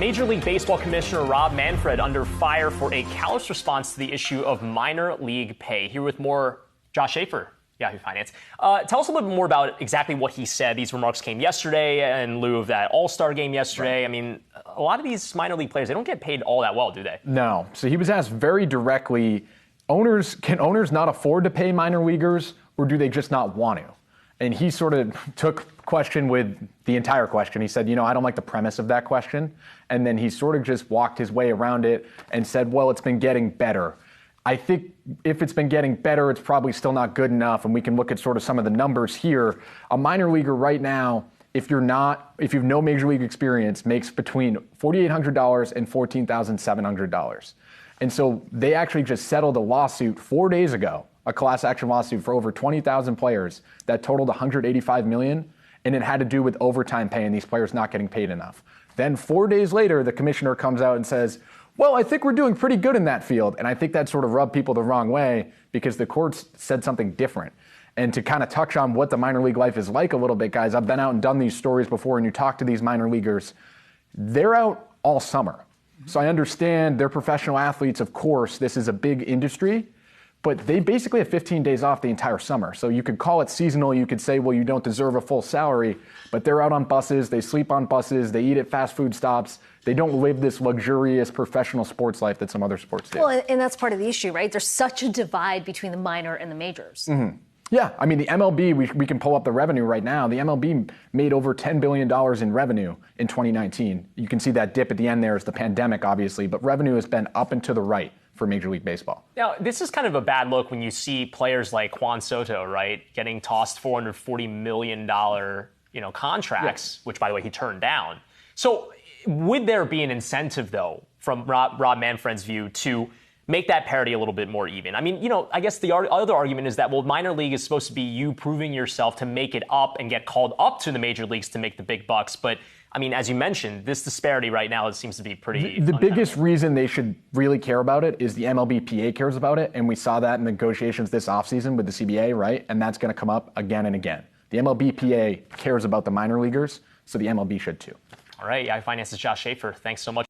Major League Baseball Commissioner Rob Manfred under fire for a callous response to the issue of minor league pay. Here with more, Josh Schafer, Yahoo Finance. Tell us a little bit more about exactly what he said. These remarks came yesterday in lieu of that All-Star game yesterday. Right. I mean, a lot of these minor league players, they don't get paid all that well, do they? No. So he was asked very directly, can owners not afford to pay minor leaguers, or do they just not want to? And he sort of took question with the entire question. He said, I don't like the premise of that question. And then he sort of just walked his way around it and said, well, it's been getting better. I think if it's been getting better, it's probably still not good enough. And we can look at sort of some of the numbers here. A minor leaguer right now, if you've no major league experience, makes between $4,800 and $14,700. And so they actually just settled a lawsuit 4 days ago, a class action lawsuit for over 20,000 players that totaled $185 million, and it had to do with overtime pay and these players not getting paid enough. Then 4 days later, the commissioner comes out and says, well, I think we're doing pretty good in that field. And I think that sort of rubbed people the wrong way because the courts said something different. And to kind of touch on what the minor league life is like a little bit, guys, I've been out and done these stories before, and you talk to these minor leaguers, they're out all summer. So I understand they're professional athletes, of course, this is a big industry, but they basically have 15 days off the entire summer. So you could call it seasonal. You could say, well, you don't deserve a full salary, but they're out on buses. They sleep on buses. They eat at fast food stops. They don't live this luxurious professional sports life that some other sports do. Well, and that's part of the issue, right? There's such a divide between the minor and the majors. Mm-hmm. Yeah, I mean, the MLB, we can pull up the revenue right now. The MLB made over $10 billion in revenue in 2019. You can see that dip at the end there is the pandemic, obviously, but revenue has been up and to the right for Major League Baseball. Now, this is kind of a bad look when you see players like Juan Soto, right, getting tossed $440 million, contracts, which, by the way, he turned down. So would there be an incentive, though, from Rob Manfred's view to make that parity a little bit more even? I mean, I guess the other argument is that, well, minor league is supposed to be you proving yourself to make it up and get called up to the major leagues to make the big bucks. But I mean, as you mentioned, this disparity right now, it seems to be pretty The biggest reason they should really care about it is the MLBPA cares about it. And we saw that in negotiations this offseason with the CBA, right? And that's going to come up again and again. The MLBPA cares about the minor leaguers, so the MLB should too. All right, Yahoo Finance's Josh Schafer. Thanks so much.